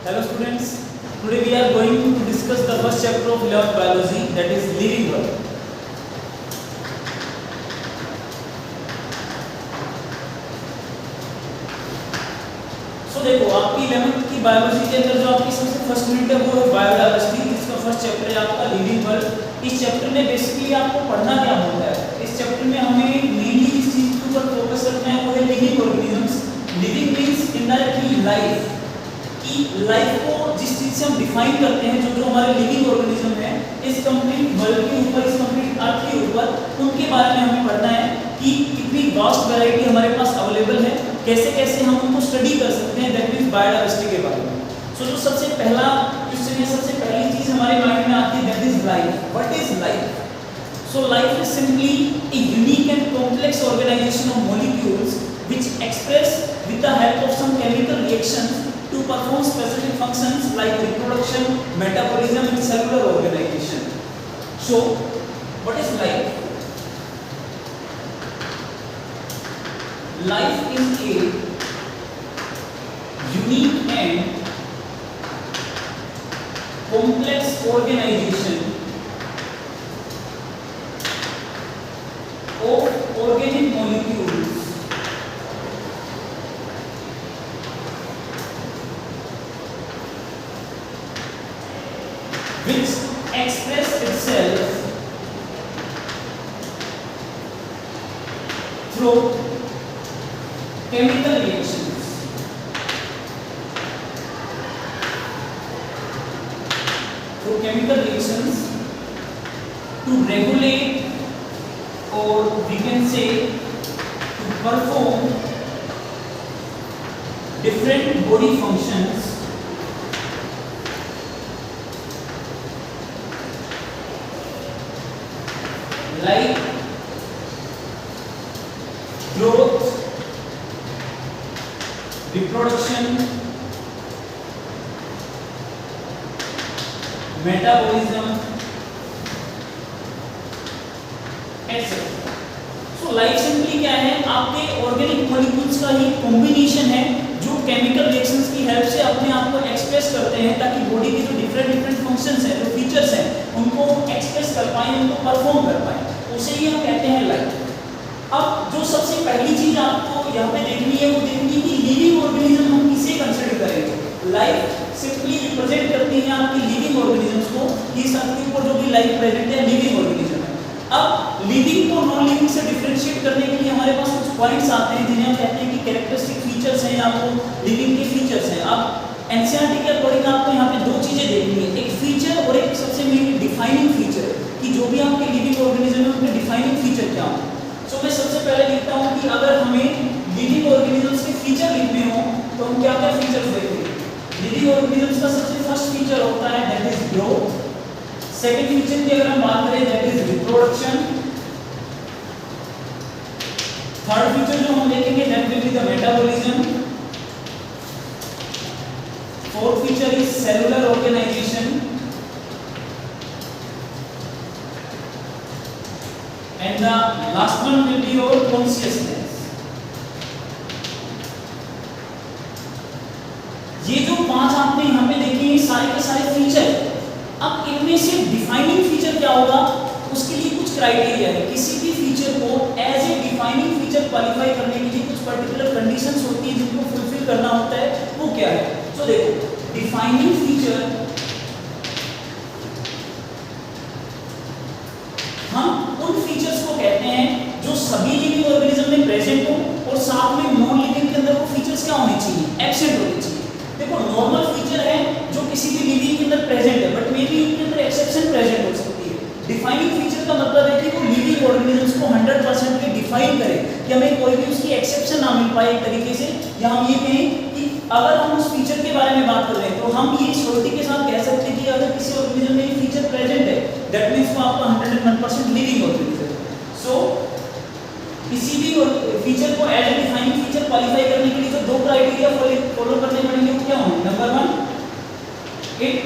Hello students, today we are going to discuss the first chapter of law of biology, that is living world. So देखो आपकी 11th की biology के अंदर जो आपकी सबसे फर्स्ट यूनिट है वो है बायोडाइवर्सिटी, जिसका फर्स्ट चैप्टर है आपका लिविंग वर्ल्ड। इस चैप्टर में बेसिकली आपको पढ़ना क्या होता है, इस चैप्टर में हमें मेनली जिस चीज के ऊपर फोकस रखना है वो है living organisms. Living means indirectly life, कि लाइफ को जिस चीज से हम डिफाइन करते हैं, जो हमारे लिविंग ऑर्गेनिज्म है इस कंप्लीट वर्ल्ड के ऊपर, इस कंप्लीट अर्थ के ऊपर, उनके बारे में हमें पढ़ना है कि कितनी वास्ट वैरायटी हमारे पास अवेलेबल है, कैसे कैसे हम उनको स्टडी कर सकते हैं, दैट मींस बायोडाइवर्सिटी के बारे में। सो जो सबसे पहला क्वेश्चन है, सबसे पहली चीज हमारे माइंड में आती है, that is life. What is life? So life is simply a unique and complex organization of molecules which express with the help of some chemical reactions to perform specific functions like reproduction, metabolism and cellular organization. So, what is life? Life is a unique and complex organization of organic molecules which express itself through chemical reactions. Through chemical reactions to regulate, or we can say to perform different body functions like growth, reproduction, metabolism, etc. So life simply क्या है, आपके organic molecules का ही combination है जो chemical reactions की help से अपने आप को एक्सप्रेस करते हैं, ताकि बॉडी के जो डिफरेंट फंक्शंस हैं, जो फीचर्स हैं, उनको एक्सप्रेस कर पाएं, उनको परफॉर्म कर पाएं, उसे ही हम कहते हैं लाइफ। अब जो सबसे पहली चीज आपको यहाँ पे देखनी है, वो देखनी है कि लिविंग ऑर्गेनिज्म हम किसे कंसीडर करेंगे। लाइफ सिंपली रिप्रेजेंट करती है आपकी लिविंग ऑर्गेनिजम्स को, इस अर्थ के ऊपर जो भी लाइफ प्रेजेंट है लिविंग ऑर्गेनिज्म है। अब लिविंग को नॉन लिविंग से डिफरेंशिएट करने के लिए हमारे पास कुछ पॉइंट्स आते हैं जिन्हें हम कहते हैं कि कैरेक्टरिस्टिक फीचर्स हैं या वो लिविंग के फीचर्स हैं। अब एनसीईआरटी के अकॉर्डिंग आपको यहाँ पे दो चीजें देखनी है, एक फीचर और एक सबसे मेन डिफाइनिंग फीचर, कि जो भी आपके लिविंग ऑर्गेनिज्म है उनके डिफाइनिंग फीचर क्या हो। सो मैं सबसे पहले लिखता हूँ कि अगर हमें लिविंग ऑर्गेनिजम्स के फीचर लिखने हो तो हम क्या क्या फीचर्स देखेंगे। लिविंग ऑर्गेनिजम्स का सबसे फर्स्ट फीचर होता है that is growth. Second feature की अगर हम बात करें that is reproduction. Third feature जो हम देखेंगे that will be the metabolism. Fourth feature is cellular organization and the last one will be your consciousness. ये जो पांच आपने यहाँ पे देखे हैं सारे के सारे फीचर। अब इनमें से डिफाइनिंग फीचर क्या होगा, उसके लिए कुछ क्राइटेरिया है। किसी भी फीचर को as a defining feature qualify करने के लिए कुछ पर्टिकुलर कंडीशंस होती है जिनको फुलफिल करना होता है, वो क्या है। तो देखो डिफाइनिंग फीचर हम उन फीचर्स को कहते हैं जो सभी लिविंग ऑर्गेनिज्म में प्रेजेंट हो और साथ में नॉन लिविंग के अंदर वो फीचर्स क्या होने चाहिए, एब्सेंट होने चाहिए। देखो नॉर्मल फीचर है जो किसी भी लिविंग के अंदर प्रेजेंट है, बट मे बी उनके अंदर एक्सेप्शन प्रेजेंट हो सकती है। डिफाइनिंग फीचर का मतलब है कि वो लिविंग ऑर्गेनिजम्स को 100% के डिफाइन करे, कि हमें कोई भी उसकी एक्सेप्शन ना मिल पाए एक तरीके से, या हम ये कहें कि अगर हम उस फीचर के बारे में बात कर रहे हैं तो हम ये श्योरिटी के साथ कह सकते हैं कि अगर किसी ऑर्गेनिज्म में ये फीचर प्रेजेंट है दैट मींस वो आपका 101% लिविंग ऑर्गेनिज्म। सो किसी भी फीचर को as a defining feature qualify करने के लिए जो दो क्राइटेरिया फॉलो करने पड़ेंगे वो क्या होंगे। Number 1, it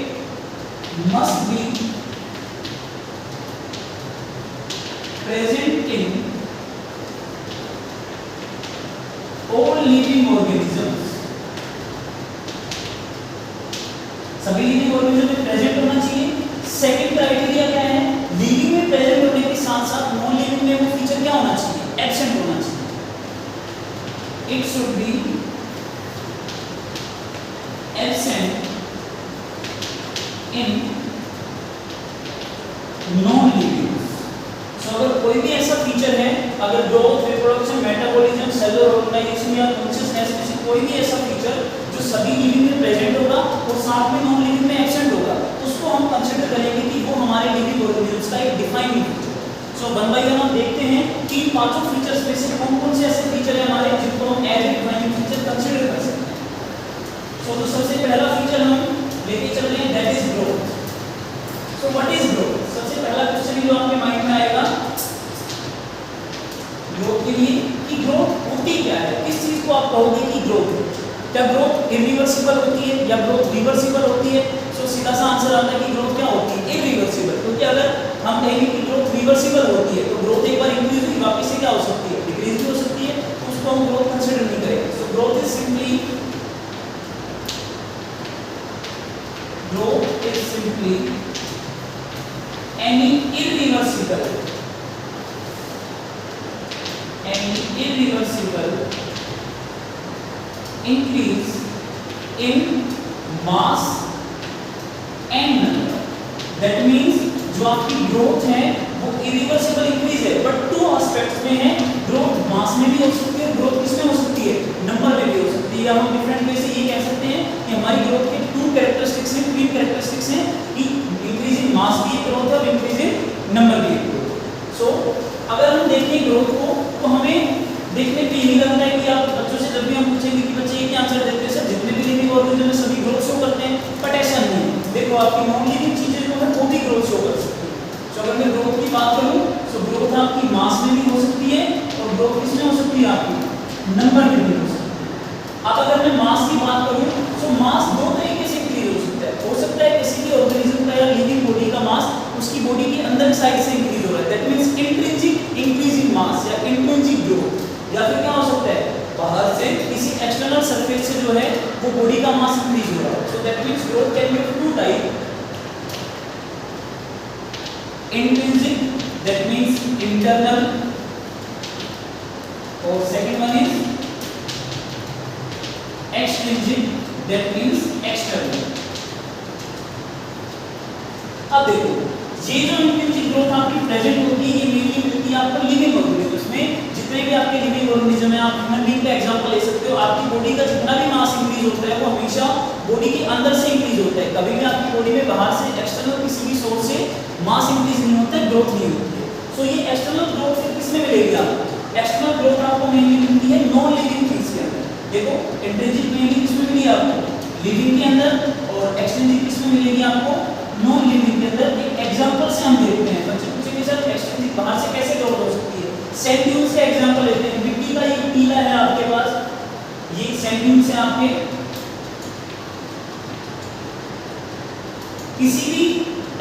must be present in all living organisms सभी लिविंग ऑर्गेनिज्म में प्रेजेंट होना चाहिए। सेकंड क्राइटेरिया क्या है, लिविंग में प्रेजेंट होने के साथ साथ नॉन लिविंग में वो फीचर क्या होना चाहिए, एब्सेंट होना चाहिए। It should be absent in non living. So अगर कोई भी ऐसा फीचर है, अगर growth, reproduction, metabolism, cellular organisation या कॉन्शियसनेस में से कोई भी ऐसा फीचर जो सभी लिविंग में प्रेजेंट होगा और साथ में नॉन लिविंग में एब्सेंट होगा, तो उसको हम कंसीडर करेंगे कि वो हमारे लिविंग ऑर्गेनिजम्स का एक डिफाइनिंग फीचर है। सो वन बाय वन हम देखते हैं कि इन पांचों फीचर्स में से कौन-कौन से ऐसे फीचर है हमारे जिनको हम as a defining feature consider कर सकते हैं। सो तो सबसे पहला फीचर हम लेके चल रहे हैं, that is growth. So what is growth? सबसे पहला क्वेश्चन जो आपके माइंड में आएगा ग्रोथ के लिए कि ग्रोथ होती क्या है, किस चीज को आप कहोगे कि ग्रोथ है? क्या ग्रोथ इरिवर्सिबल होती है या ग्रोथ रिवर्सिबल होती है? सो सीधा सा आंसर आता है कि ग्रोथ क्या होती है, इरिवर्सिबल। क्योंकि अगर हम कहेंगे कि ग्रोथ रिवर्सिबल होती है तो ग्रोथ एक बार इंक्रीज हुई वापस से क्या हो सकती है, डिक्रीज भी हो सकती है, तो उसको हम ग्रोथ कंसीडर नहीं करेंगे। सो growth is simply any irreversible increase in mass and number। that means जो आपकी ग्रोथ है वो इरिवर्सिबल इंक्रीज है, बट टू एस्पेक्ट्स में है, ग्रोथ मास में भी हो सकती है, ग्रोथ किसमें हो सकती है, नंबर में भी हो सकती है। या हम डिफरेंट वे से ये कह सकते हैं कि हमारी ग्रोथ के टू कैरेक्टरिस्टिक्स हैं, तीन कैरेक्टरिस्टिक्स हैं कि इंक्रीज इन मास भी एक ग्रोथ है और इंक्रीज इन नंबर भी एक ग्रोथ है। सो अगर हम देखें ग्रोथ को तो हमें देखने पे यही लगता है कि आप बच्चों से जब भी हम पूछेंगे कि बच्चे ये क्या आंसर देते हैं, सर जितने भी लिविंग ऑर्गेनिज्म में सभी ग्रोथ शो करते हैं, बट ऐसा नहीं है। देखो आपकी नॉन लिविंग चीजें जो है वो भी ग्रोथ शो कर सकती है। सो अगर मैं ग्रोथ की बात करूं तो ग्रोथ आपकी मास में भी हो सकती है और ग्रोथ किसमें हो सकती है, आपकी नंबर में भी हो सकती है। अब अगर मैं मास की बात करूं तो मास दो तरीके से इंक्रीज हो सकता है किसी भी ऑर्गेनिज्म का या लिविंग बॉडी का मास उसकी बॉडी के अंदर साइड से इंक्रीज हो रहा है, that means intrinsic increase in mass या इंट्रिंसिक ग्रोथ। या फिर क्या हो सकता है, बाहर से किसी एक्सटर्नल सरफेस से जो है वो बॉडी का मास इंक्रीज हो रहा है। So that means growth can be of two type, intrinsic that means internal और second one is extrinsic that means external। अब देखो ये जो इंट्रिंसिक ग्रोथ आपकी प्रेजेंट होती है ये मेनली मिलती है आपको लिविंग ऑर्गेनिज्म में। जितने भी आपके लिविंग ऑर्गेनिज्म है, आप ह्यूमन बीइंग का एग्जांपल ले सकते हो, आपकी बॉडी का जितना भी मास इंक्रीज होता है वो हमेशा बॉडी के अंदर से इंक्रीज होता है, कभी भी आपकी बॉडी में बाहर से एक्सटर्नल किसी भी सोर्स से मास इंक्रीज नहीं होता है, ग्रोथ नहीं होती है। सो ये एक्सटर्नल ग्रोथ फिर किसमें मिलेगी आपको, एक्सटर्नल ग्रोथ आपको मेनली मिलती है नॉन लिविंग थिंग्स के अंदर। देखो इंट्रिंसिक मेनली किसमें मिली आपको, लिविंग के अंदर, और एक्सट्रिंसिक किसमें मिलेगी आपको, नॉन लिविंग के अंदर। एक एग्जांपल से हम देखते हैं, बच्चे पूछेंगे सर एक्सट्रिंसिक बाहर से कैसे ग्रोथ हो सकती है, सैंड ड्यून्स का एग्जांपल लेते हैं। मिट्टी का ये टीला है आपके पास, ये सैंड ड्यून्स है आपके, किसी भी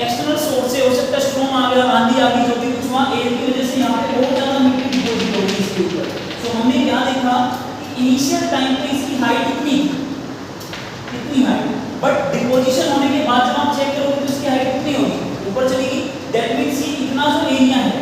एक्सटर्नल सोर्स से हो सकता है, स्ट्रॉम आ गया, आंधी आ गई, जो भी कुछ हुआ, एयर की वजह से यहाँ पे बहुत ज्यादा मिट्टी डिपॉजिट हो गई इसके ऊपर। सो हमने क्या देखा कि इनिशियल टाइम पे इसकी हाइट इतनी हाइट, बट डिपोजिशन होने के बाद जब आप चेक करोगे तो इसकी हाइट कितनी होगी, ऊपर चलेगी। दैट मींस ये इतना जो एरिया है,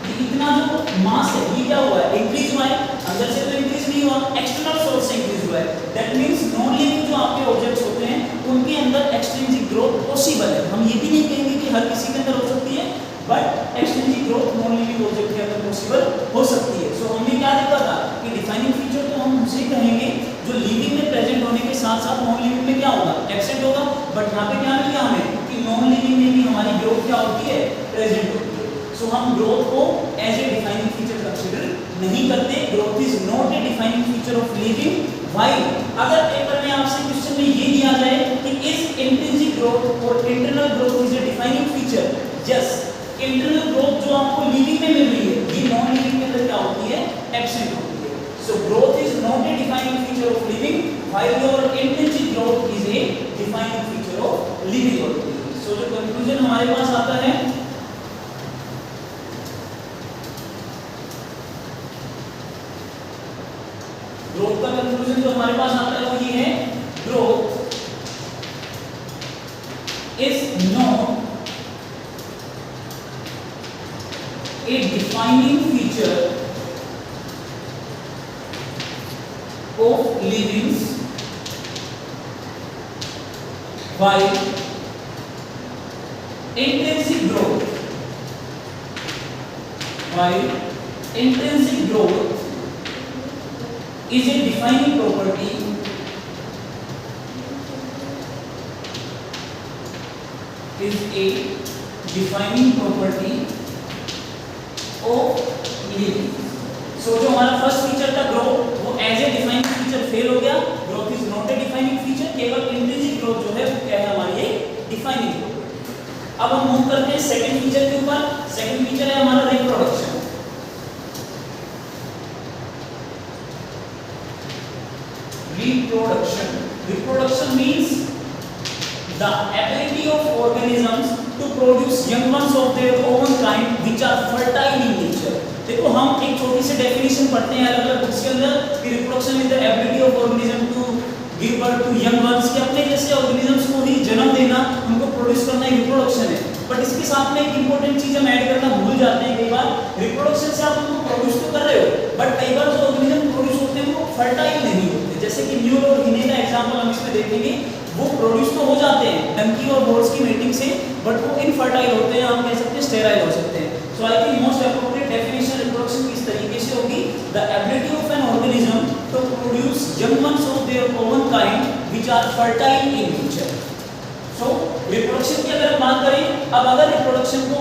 ये इतना जो मास है, ये क्या हुआ है, इंक्रीज हुआ है, अंदर से तो इंक्रीज नहीं हुआ, एक्सटर्नल सोर्स से इंक्रीज हुआ है। दैट मींस नॉन लिविंग जो आपके ऑब्जेक्ट्स होते हैं उनके अंदर एक्सट्रिंसिक ग्रोथ पॉसिबल है। हम ये भी नहीं कहेंगे कि हर किसी के अंदर हो सकती है, but extrinsic growth non living object के अंदर पॉसिबल हो सकती है। सो हमने क्या देखा था कि डिफाइनिंग फीचर तो हम उसे कहेंगे जो लिविंग में प्रेजेंट होने के साथ साथ नॉन लिविंग में क्या होगा, एब्सेंट होगा। बट यहाँ पे क्या मिल गया हमें कि नॉन लिविंग में भी हमारी ग्रोथ क्या होती है, प्रेजेंट होती है। सो हम ग्रोथ को as a defining feature consider नहीं करते। Growth is not a defining feature of living. Why? अगर पेपर में आपसे क्वेश्चन में ये दिया जाए कि इज इंट्रिंसिक ग्रोथ और internal growth is a defining feature, yes, internal growth जो आपको लिविंग में मिल रही है ये नॉन लिविंग के अंदर क्या होती है, एब्सेंट होती है। So growth is not a defining feature of living, while your intrinsic growth is a defining feature of living organism. So जो कंक्लूजन हमारे पास आता है, ग्रोथ का कंक्लूजन जो हमारे पास आता है वो ये है, growth of livings while intrinsic growth is a defining property of living। So जो हमारा फर्स्ट फीचर था ग्रोथ, वो as a defining feature fail हो गया। Growth is not a defining feature, केवल इंट्रिंसिक ग्रोथ जो है वो क्या है हमारी डिफाइनिंग ग्रोथ। अब हम मूव करते हैं सेकंड फीचर के ऊपर। सेकंड फीचर है हमारा reproduction. Reproduction means the ability of organisms to produce young ones of their own kind which are fertile in nature। देखो हम एक छोटी सी डेफिनेशन पढ़ते हैं अलग-अलग बुक्स के अंदर कि reproduction is the ability of organism to give birth to young ones, कि अपने जैसे ऑर्गेनिजम्स को ही जन्म देना, उनको प्रोड्यूस करना ही रिप्रोडक्शन है। बट इसके साथ में एक इंपॉर्टेंट चीज हम ऐड करना भूल जाते हैं कई बार। रिप्रोडक्शन से आप उनको प्रोड्यूस तो कर रहे हो, बट कई बार जो ऑर्गेनिज्म प्रोड्यूस होते हैं वो फर्टाइल नहीं होते। जैसे कि म्यूल और हिने का एग्जांपल हम इसमें देखेंगे। वो प्रोड्यूस तो हो जाते हैं डंकी और हॉर्स की मेटिंग से, बट वो इनफर्टाइल होते हैं, हम कह सकते हैं स्टेराइल हो सकते हैं। So I think most appropriate definition reproduction की इस तरीके से होगी, the ability of an organism to produce young ones of their own kind which are fertile in nature. So reproduction की अगर हम बात करें, अब अगर रिप्रोडक्शन को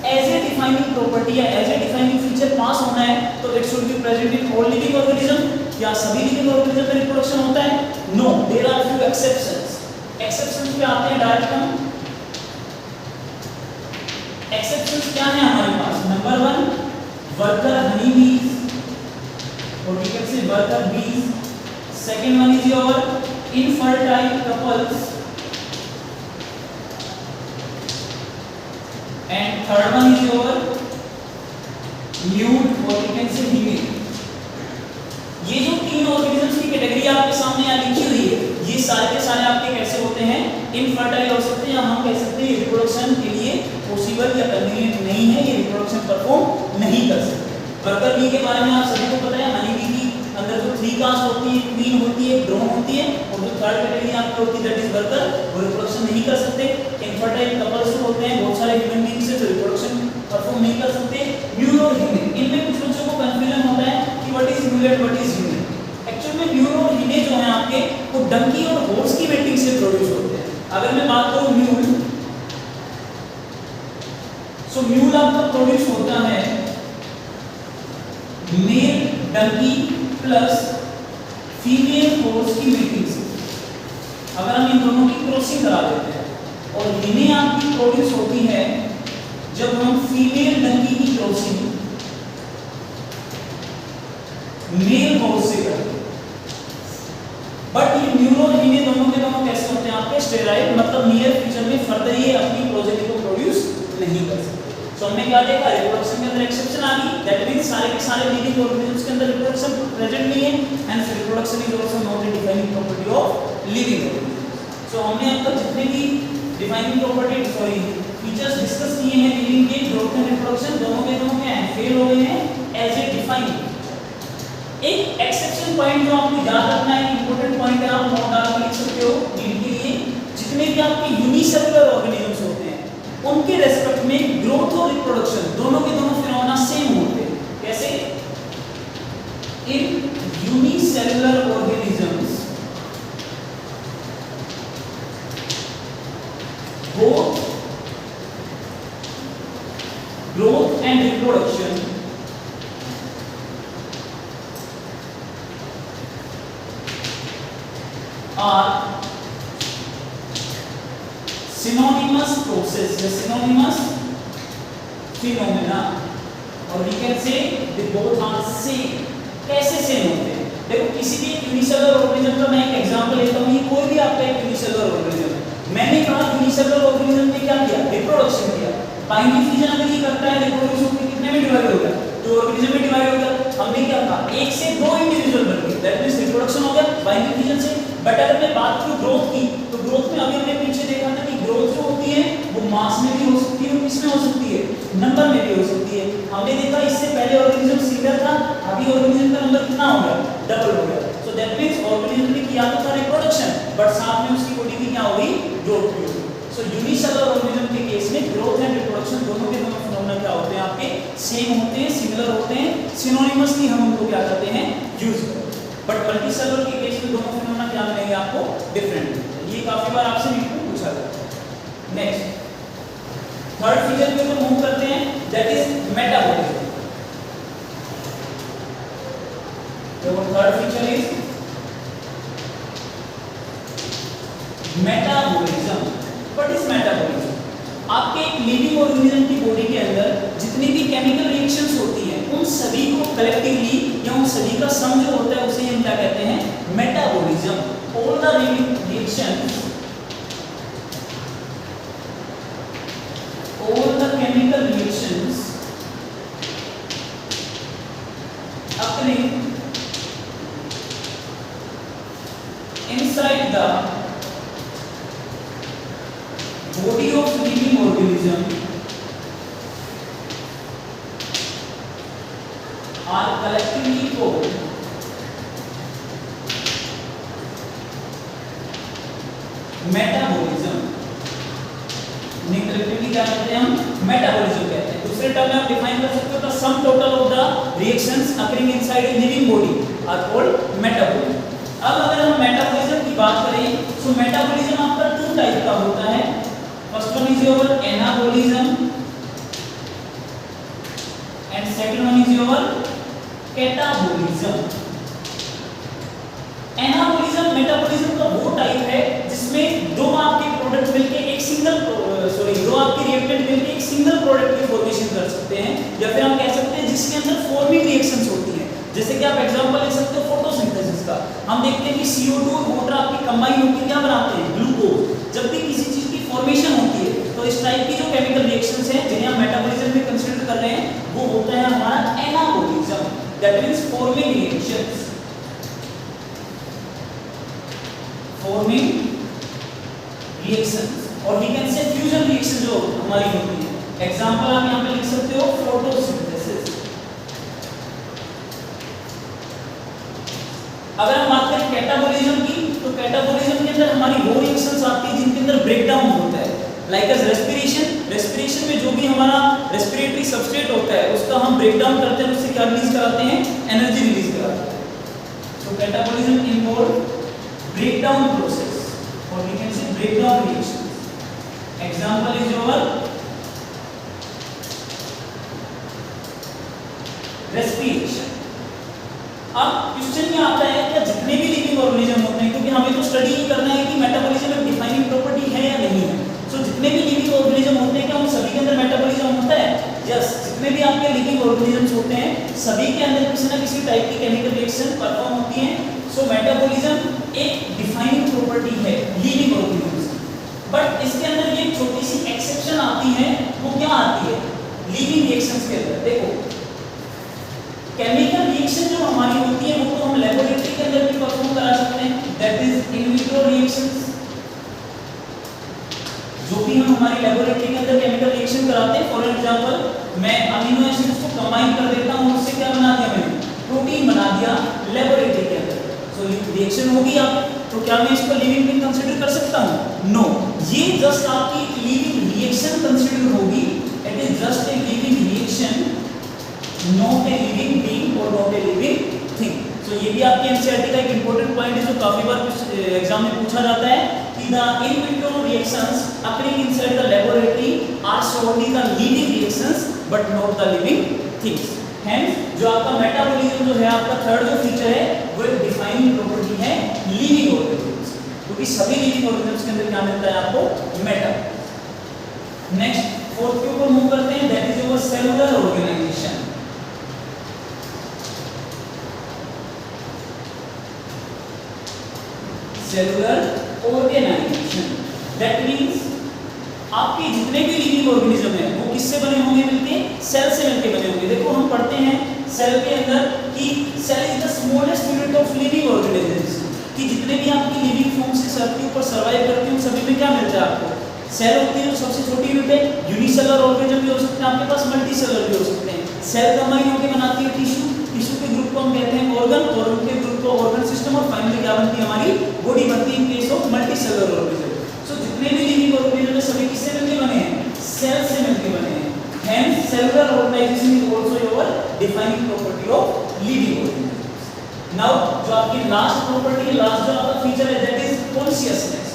एज ए डिफाइनिंग प्रॉपर्टी या as a defining feature pass होना है तो it should be present in all living organism. क्या सभी लिविंग ऑर्गेनिज्म में रिप्रोडक्शन होता है? No, there are few exceptions. Exceptions पे आते हैं डायरेक्ट हम। एक्सेप्शंस क्या है हमारे पास? नंबर 1 वर्कर हनी बीज, और we can say worker bees. Second one is your infertile couples, and third one is your nude, और वी कैन से फीमेल। ये जो तीन ऑर्गेनिजम्स की कैटेगरी आपके सामने यहाँ लिखी हुई है, ये सारे के सारे आपके कैसे होते हैं? इनफर्टाइल हो सकते हैं, या हम कह सकते हैं रिप्रोडक्शन के लिए पॉसिबल या कन्वीनियंट नहीं है, ये रिप्रोडक्शन परफॉर्म नहीं कर सकते। वर्कर बी के बारे में आप सभी को पता है, हनी बी की अंदर जो 3 कास्ट होती है, क्वीन होती है, ड्रोन होती है, और जो थर्ड कैटेगरी आपकी होती है दैट इज वर्कर, वो रिप्रोडक्शन नहीं कर सकते। इनफर्टाइल कपल्स होते हैं बहुत सारे ह्यूमन बीइंग्स से जो रिप्रोडक्शन परफॉर्म नहीं कर सकते। म्यूल और हिने, इनमें कुछ बच्चों को कंफ्यूजन होता है कि what is mule and what is हिने। एक्चुअल में म्यूल और हिने जो है आपके, वो डंकी और हॉर्स की मेटिंग से प्रोड्यूस होते हैं। अगर मैं बात करूं म्यूल, सो म्यूल आपका प्रोड्यूस होता है male donkey plus female horse की मेटिंग से। अगर हम इन दोनों की क्रॉसिंग करा देते हैं, और हिने आपकी प्रोड्यूस होती है जब हम फीमेल डंकी की क्रॉसिंग मेल हॉर्स से करते हैं। बट ये म्यूल और हिने दोनों के दोनों कैसे होते हैं आपके? स्टेराइल, मतलब नियर फ्यूचर में फर्दर ये अपनी प्रोजेनी को प्रोड्यूस नहीं कर सकते। सो हमने क्या देखा? रिप्रोडक्शन के अंदर एक्सेप्शन आ गई, दैट मींस सारे के सारे लिविंग ऑर्गेनिजम्स के अंदर रिप्रोडक्शन प्रेजेंट नहीं है, and reproduction is also not a defining property of living organisms. So हमने अब तक जितने भी डिफाइनिंग प्रॉपर्टी फीचर्स डिस्कस किए हैं लिविंग के, ग्रोथ एंड रिप्रोडक्शन, दोनों के दोनों क्या हैं? फेल हो गए हैं एज ए डिफाइनिंग। एक एक्सेप्शन पॉइंट जो आपको याद रखना है, इंपॉर्टेंट पॉइंट है, आप नोट डाल के लिख सकते हो नीट के लिए। जितने भी आपके यूनिसेलुलर ऑर्गेनिजम्स होते हैं, उनके रेस्पेक्ट में ग्रोथ और रिप्रोडक्शन दोनों के दोनों फिनोमेना सेम होते हैं। कैसे? इन unicellular organisms both growth and reproduction are synonymous process, the synonymous phenomena, और we can say they both are same। कैसे सेम होते हैं? देखो किसी भी यूनिसेलुलर ऑर्गेनिज्म का मैं एक एग्जांपल लेता हूँ। ये कोई भी आपका एक यूनिसेलुलर ऑर्गेनिज्म है, मैंने कहा यूनिसेलुलर ऑर्गेनिज्म ने क्या किया? रिप्रोडक्शन किया। बाइंडिंग फ्यूजन अगर ये करता है, रिप्रोड्यूस होकर कितने में डिवाइड होगा? 2 ऑर्गेनिज्म में डिवाइड होगा। हमने क्या कहा? 1 से 2 इंडिविजुअल बन गए, दैट मींस रिप्रोडक्शन हो गया बाइंडिंग फ्यूजन से। बट अगर मैं बात करूं ग्रोथ की, तो ग्रोथ में अभी हमने पीछे देखा था कि ग्रोथ जो होती है वो मास में भी हो सकती है और किसमें हो सकती है? नंबर में भी हो सकती है। हमने देखा इससे पहले ऑर्गेनिज्म सिंगल था, अभी ऑर्गेनिज्म का नंबर कितना हो गया? डबल हो गया। सो दैट मींस ऑर्गेनिज्म ने किया तो था रिप्रोडक्शन, बट साथ में उसकी बॉडी की क्या हुई, ग्रोथ भी हुई। सो यूनिसेलुलर ऑर्गेनिज्म के केस में ग्रोथ एंड रिप्रोडक्शन दोनों के दोनों फिनोमेना क्या होते हैं आपके सेम होते हैं, सिमिलर होते हैं, सिनोनिमसली हम उनको क्या करते हैं, यूज करते हैं। बट मल्टीसेलुलर के केस में दोनों फिनोमेना क्या मिलेंगे आपको, डिफरेंट। ये काफी बार आपसे नीट में पूछा जाता है। नेक्स्ट थर्ड फीचर पे तो मूव करते हैं, that is metabolism. The third feature is metabolism. What is metabolism? आपके एक लिविंग ऑर्गेनिज्म की बॉडी के अंदर जितनी भी केमिकल रिएक्शंस होती हैं उन सभी को कलेक्टिवली या उन सभी का सम जो होता है उसे हम क्या कहते हैं, metabolism. All the reactions, all the chemical reactions occurring inside the body of living organism are collectively called metabolism। Collectively क्या कहते हैं, हम मेटाबॉलिज्म कहते हैं। दूसरे टर्म में आप डिफाइन कर सकते हो the sum total of the reactions occurring inside a living body are called metabolism. अब अगर हम मेटाबॉलिज्म की बात करें तो मेटाबॉलिज्म आपका टू टाइप का होता है। First one is your anabolism and second one is your catabolism. Anabolism metabolism का वो टाइप है जिसमें दो आपके प्रोडक्ट मिलके एक सिंगल दो आपके रिएक्टेंट मिलके एक सिंगल प्रोडक्ट की फॉर्मेशन कर सकते हैं, या फिर हम कह सकते हैं जिसके अंदर फॉर्मिंग रिएक्शंस होती हैं। जैसे कि आप एग्जांपल ले सकते हो फोटोसिंथेसिस का। हम देखते हैं कि CO2 और वाटर आपकी कंबाइन होकर क्या बनाते हैं, ग्लूकोज। जब भी किसी चीज की फॉर्मेशन होती है तो इस टाइप की जो केमिकल रिएक्शंस हैं जिन्हें हम मेटाबॉलिज्म में कंसीडर कर रहे हैं वो होता है हमारा anabolism, that means forming reactions. Forming reactions और we can say fusion reaction जो हमारी होती है। एग्जांपल आप यहां पे लिख सकते हो फोटोसिंथेसिस। अगर हम बात करें कैटाबॉलिज्म की तो कैटाबॉलिज्म के अंदर हमारी वो रिएक्शंस आती है जिनके अंदर ब्रेकडाउन होता है, लाइक एज रेस्पिरेशन। रेस्पिरेशन में जो भी हमारा रेस्पिरेटरी सबस्ट्रेट होता है उसका हम ब्रेकडाउन करते हैं, उससे क्या रिलीज कराते हैं, एनर्जी रिलीज कराते हैं। So catabolism involve breakdown process or we can say breakdown reactions। example is your respiration। अब क्वेश्चन ये आता है कि जितने भी लिविंग ऑर्गेनिज्म होते हैं, क्योंकि हमें तो स्टडी ही करना है कि मेटाबॉलिज्म एक डिफाइनिंग प्रॉपर्टी है या नहीं है। सो जितने भी लिविंग ऑर्गेनिज्म होते हैं क्या उन सभी के अंदर मेटाबॉलिज्म होता है? यस, जितने भी आपके लिविंग ऑर्गेनिजम्स होते हैं सभी के अंदर किसी ना किसी टाइप की केमिकल रिएक्शन परफॉर्म होती है। सो मेटाबॉलिज्म एक डिफाइनिंग प्रॉपर्टी है लिविंग ऑर्गेनिजम्स की, बट इसके अंदर एक छोटी सी एक्सेप्शन आती है। वो क्या आती है? लिविंग रिएक्शंस के अंदर देखो, केमिकल रिएक्शन जो हमारी होती है वो तो हम लेबोरेटरी के अंदर भी परफॉर्म करा सकते हैं, that is in vitro reactions. जो भी हम हमारी लेबोरेटरी के अंदर केमिकल रिएक्शन कराते हैं, फॉर एग्जांपल मैं अमीनो एसिड्स को कंबाइन कर देता हूं, उससे क्या बना दिया मैंने, प्रोटीन बना दिया लेबोरेटरी के अंदर। सो रिएक्शन होगी आप, तो क्या मैं इसको लिविंग बीइंग कंसीडर कर सकता हूं? नो, ये जस्ट आपकी लिविंग रिएक्शन कंसीडर होगी। It is just a living reaction, not a living being और नॉट ए लिविंग थिंग। सो ये भी आपके एनसीईआरटी का एक इंपॉर्टेंट पॉइंट है जो काफी बार एग्जाम में पूछा जाता है कि the in vitro reactions occurring inside the laboratory are solely the living reactions but not the living things। Hence जो आपका मेटाबॉलिज्म जो है आपका थर्ड जो फीचर है वो एक डिफाइनिंग प्रॉपर्टी है लिविंग ऑर्गेनिजम्स, क्योंकि सभी लिविंग ऑर्गेनिजम्स के अंदर क्या मिलता है आपको? मेटाबॉलिज्म। नेक्स्ट फोर्थ के ऊपर मूव करते हैं, that is your cellular organisation. Cellular organisation that means आपके जितने भी लिविंग ऑर्गेनिज्म है वो किससे बने होंगे? मिलके सेल से मिलके बने होंगे। देखो हम पढ़ते हैं सेल के अंदर कि cell is the smallest unit of living organisms, कि जितने भी आपकी लिविंग फॉर्म्स इस अर्थ के ऊपर सर्वाइव करते हैं सभी में क्या मिलता है आपको? सेल होती है जो सबसे छोटी यूनिट है। यूनिसेलुलर ऑर्गेनिज्म भी हो सकते हैं आपके पास, मल्टी सेलुलर भी हो सकते हैं। सेल कंबाइन होकर बनाती है टिश्यू, टिश्यू के ग्रुप को को हम कहते हैं ऑर्गन, और उनके ग्रुप को ऑर्गन सिस्टम, और फाइनली क्या बनती है हमारी बॉडी बनती है in case of multicellular organism. So जितने भी लिविंग ऑर्गेनिज्म है सभी किससे मिलके बने हैं? सेल से मिलके बने हैं। Hence cellular organization is also your defining property of living organisms. Now जो आपकी लास्ट प्रॉपर्टी, लास्ट जो आपका फीचर है that is consciousness.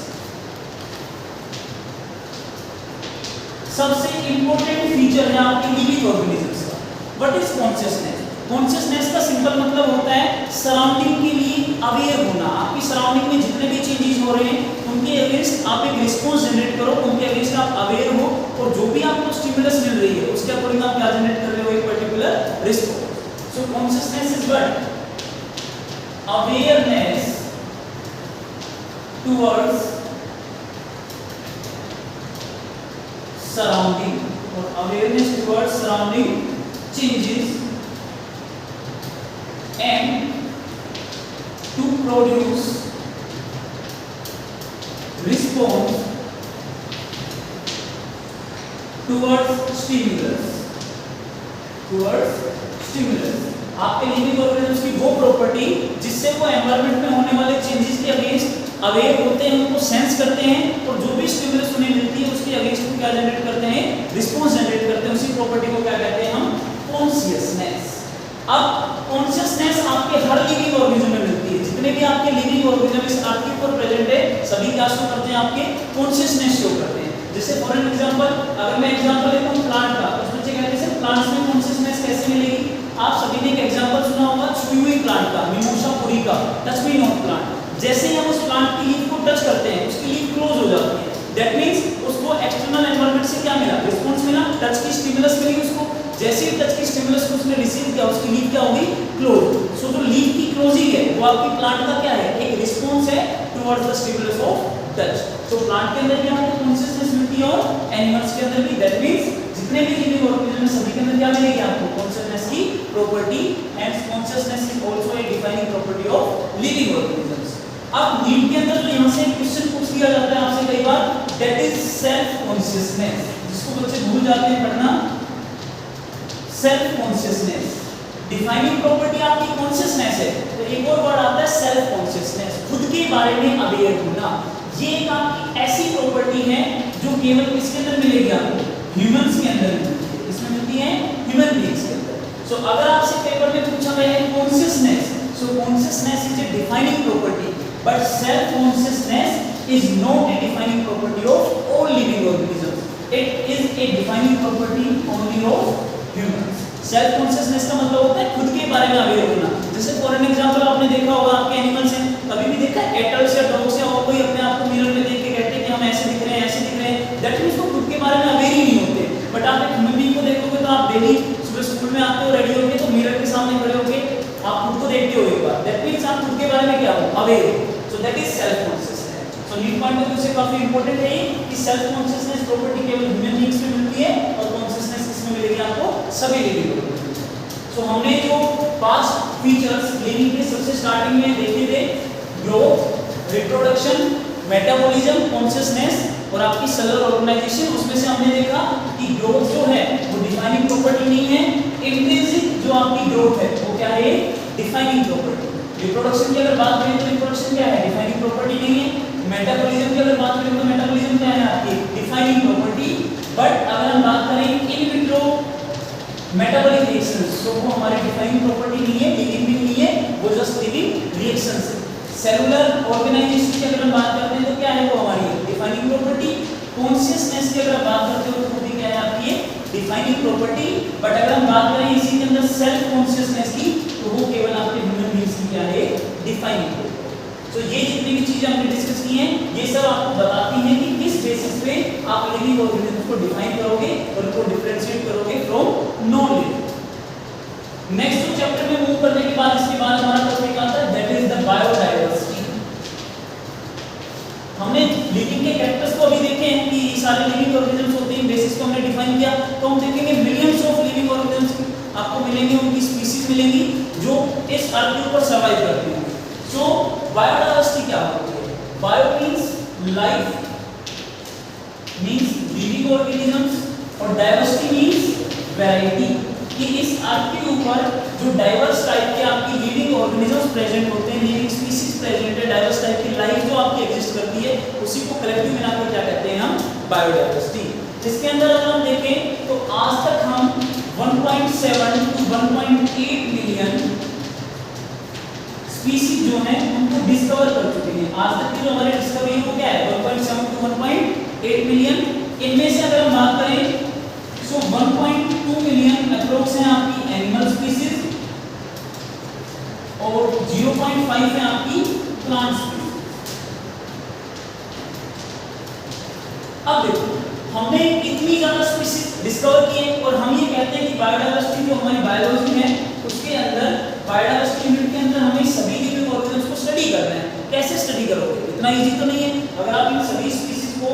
सबसे इंपॉर्टेंट फीचर है आपके लिविंग ऑर्गेनिजम्स का। What is consciousness? कॉन्शियसनेस का सिंपल मतलब होता है सराउंडिंग के लिए अवेयर होना। आपकी सराउंडिंग में जितने भी चेंजेस हो रहे हैं उनके अगेंस्ट आप एक रिस्पॉन्स जनरेट करो, उनके अगेंस्ट आप अवेयर हो, और जो भी आपको स्टिमुलस मिल रही है उसके अकॉर्डिंग आप क्या जनरेट कर रहे हो? एक particular response. So consciousness is what? Awareness towards surrounding, or awareness towards surrounding changes and to produce response towards stimulus. आपके लिविंग ऑर्गेनिजम्स की वो प्रॉपर्टी जिससे वो एनवायरनमेंट में होने वाले चेंजेस के अगेंस्ट अवेयर होते हैं, उनको सेंस करते हैं, और जो भी स्टिमुलस उन्हें मिलती है उसके अगेंस्ट वो क्या जनरेट करते हैं? रिस्पॉन्स जनरेट करते हैं। उसी प्रॉपर्टी को क्या कहते हैं हम? कॉन्शियसनेस। अब कॉन्शियसनेस आपके हर लिविंग ऑर्गेनिज्म में मिलती है। जितने भी आपके लिविंग ऑर्गेनिज्म इस अर्थ के ऊपर प्रेजेंट है सभी क्या शो करते हैं? आपके कॉन्शियसनेस शो करते हैं। जैसे फॉर एन एग्जांपल, अगर मैं एग्जांपल लेता हूं प्लांट का, तो बच्चे कहते हैं प्लांट्स में कॉन्शियसनेस कैसे मिलेगी? आप सभी ने एक एग्जांपल सुना होगा छुई हुई प्लांट का, mimosa पुरिका, touch me not plant. जैसे ही हम उस प्लांट की लीफ को टच करते हैं उसकी लीफ क्लोज हो जाती है। दैट मींस उसको एक्सटर्नल एनवायरनमेंट से क्या मिला? रिस्पांस मिला, टच की स्टिमुलस मिली उसको। जैसे ही टच की स्टिमुलस को उसने रिसीव किया उसकी लीफ क्या होगी? क्लोज। सो जो लीफ की क्लोजिंग है वो आपकी प्लांट का क्या है? एक रिस्पांस है towards the stimulus of touch. तो प्लांट के अंदर भी आपको कॉन्शियसनेस मिलती है और एनिमल्स के अंदर भी। दैट मींस जितने भी लिविंग ऑर्गेनिज्म सभी के अंदर क्या मिलेगी आपको? कॉन्शियसनेस की property. And consciousness is also a defining property of living organisms. अब नीट के अंदर तो यहाँ से एक क्वेश्चन पूछ लिया जाता है आपसे कई बार, दैट इज सेल्फ कॉन्शियसनेस, जिसको बच्चे भूल जाते हैं पढ़ना। सेल्फ कॉन्शियसनेस डिफाइनिंग प्रॉपर्टी आपकी कॉन्शियसनेस है, तो एक और वर्ड आता है सेल्फ कॉन्शियसनेस, खुद के बारे में अवेयर होना। ये एक आपकी ऐसी प्रॉपर्टी है जो केवल किसके अंदर मिलेगी आपको? ह्यूमंस के अंदर मिलती है। इसमें मिलती है ह्यूमन बीइंग्स के अंदर। सो अगर आपसे पेपर में पूछा गया है consciousness, so consciousness is a defining property, but self consciousness is not a defining property of all living organisms. It is a defining property only of humans. Self consciousness का मतलब होता है खुद के बारे में अवेयर होना। जैसे फॉर एन एग्जांपल आपने देखा होगा आपके एनिमल्स हैं, कभी भी देखा है कैटल्स या डॉग्स या और कोई अपने आप को मिरर में देख के कहते हैं कि हम ऐसे दिख रहे हैं, ऐसे दिख रहे हैं। दैट मींस वो खुद के बारे में अवेयर ही नहीं होते। बट आप एक ह्यूमन बीइंग को देखोगे तो आप डेली सुबह स्कूल में आते हो, रेडी होके तो मिरर के सामने खड़े होके आप खुद को देखते हो एक बार। दैट मींस आप खुद के बारे में क्या हो? अवेयर हो। So that is self consciousness. So NEET point of view से काफी इंपॉर्टेंट है ये कि सेल्फ कॉन्शियसनेस प्रॉपर्टी केवल ह्यूमन बीइंग्स में मिलती है और कॉन्शियसनेस किसमें मिलेगी आपको? सभी लिविंग ऑर्गेनिज्म में। सो हमने जो 5 फीचर्स लिविंग के सबसे स्टार्टिंग में देखे थे, ग्रोथ, रिप्रोडक्शन, मेटाबॉलिज्म, कॉन्शियसनेस और आपकी सेलुलर ऑर्गेनाइजेशन, उसमें से हमने देखा कि ग्रोथ जो है वो डिफाइनिंग प्रॉपर्टी नहीं है। इंट्रिंसिक जो आपकी ग्रोथ है वो क्या है? Defining property. रिप्रोडक्शन की अगर बात करें तो रिप्रोडक्शन क्या है? डिफाइनिंग प्रॉपर्टी नहीं है। मेटाबॉलिज्म की अगर बात करें तो मेटाबॉलिज्म क्या है आपकी? Defining property. बट अगर हम बात करें इन विट्रो मेटाबॉलिक रिएक्शंस तो वो हमारी डिफाइनिंग प्रॉपर्टी नहीं है, लिविंग भी नहीं है, वो जस्ट लिविंग रिएक्शंस है। सेलुलर ऑर्गेनाइजेशन की अगर हम बात करते हैं तो क्या है वो हमारी डिफाइनिंग प्रॉपर्टी। कॉन्शियसनेस की अगर बात करते हो तो वो भी क्या है आपकी? Defining property. बट अगर हम बात करें इसी के अंदर सेल्फ कॉन्शियसनेस की तो वो केवल आपके ह्यूमन बीइंग्स की क्या है? Defining property. तो ये जितनी भी चीजें हमने डिस्कस की हैं ये सब आपको बताती हैं कि किस बेसिस पे आप लिविंग ऑर्गेनिज्म को डिफाइन करोगे और उनको डिफरेंशिएट करोगे फ्रॉम नॉन लिविंग। नेक्स्ट जो चैप्टर में मूव करने के बाद इसके बाद हमारा टॉपिक आता है दैट इज द बायोडायवर्सिटी। हमने लिविंग के कैरेक्टर्स को अभी देखे हैं कि सारे लिविंग ऑर्गेनिजम्स होते हैं, बेसिस को हमने डिफाइन किया। तो हम देखेंगे मिलियंस ऑफ लिविंग ऑर्गेनिजम्स आपको मिलेंगे, उनकी स्पीशीज मिलेंगी जो इस अर्थ के ऊपर सर्वाइव करती हैं। सो बायोडायवर्सिटी क्या होती है? Bio means life, means living organisms, और डायवर्सिटी मींस वैरायटी। कि इस अर्थ के ऊपर जो डाइवर्स टाइप के आपकी लिविंग ऑर्गेनिजम्स प्रेजेंट होते हैं, लिविंग स्पीशीज प्रेजेंट है, डाइवर्स टाइप की लाइफ जो आपकी एग्जिस्ट करती है, उसी को कलेक्टिव मिलाकर क्या कहते हैं हम, बायोडाइवर्सिटी। जिसके अंदर अगर हम देखें तो आज तक हम 1.7 to 1.8 मिलियन स्पीशीज जो है उनको डिस्कवर कर चुके हैं। आज तक की जो हमारी डिस्कवरी वो क्या है, 1.7 to 1.8 मिलियन। इनमें से अगर हम बात करें तो 1.2 मिलियन अप्रोक्स है आपकी एनिमल स्पीशीज और 0.5 है आपकी प्लांट स्पीशीज। अब देखो हमने इतनी ज्यादा स्पीशीज डिस्कवर किए और हम ये कहते हैं कि बायोडाइवर्सिटी जो हमारी बायोलॉजी है उसके अंदर, बायोडाइवर्सिटी यूनिट के अंदर हमें सभी लिविंग ऑर्गेनिजम्स को स्टडी करना है। कैसे स्टडी करोगे, इतना इजी तो नहीं है। अगर आप इन सभी स्पीशीज को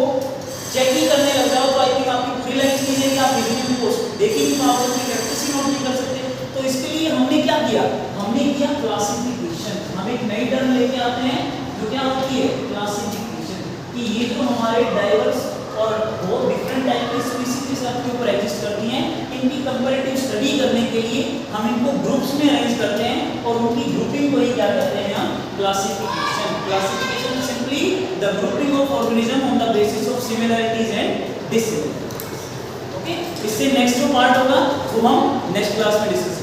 चेक ही करने लग जाओ तो आई थिंक आपकी पूरी लाइफ नहीं है कि आप रिव्यू को देखेंगे तो आप अपनी प्रैक्टिस ही नोट नहीं कर सकते। तो इसके लिए हमने क्या किया, हमने किया क्लासिफिकेशन। हम एक नई टर्म लेके आते हैं जो क्या होती है, क्लासिफिकेशन, कि ये जो हमारे डाइवर्स और बहुत डिफरेंट टाइप की स्पीशीज के साथ के ऊपर एग्जिस्ट करती हैं, इनकी कंपैरेटिव स्टडी करने के लिए हम इनको ग्रुप्स में अरेंज करते हैं और उनकी ग्रुपिंग को ही क्या कहते हैं हम, classification. Classification simply the grouping of organism on the basis of similarities and dissimilarities. Okay, इससे नेक्स्ट जो पार्ट होगा वो हम नेक्स्ट क्लास में डिस्कस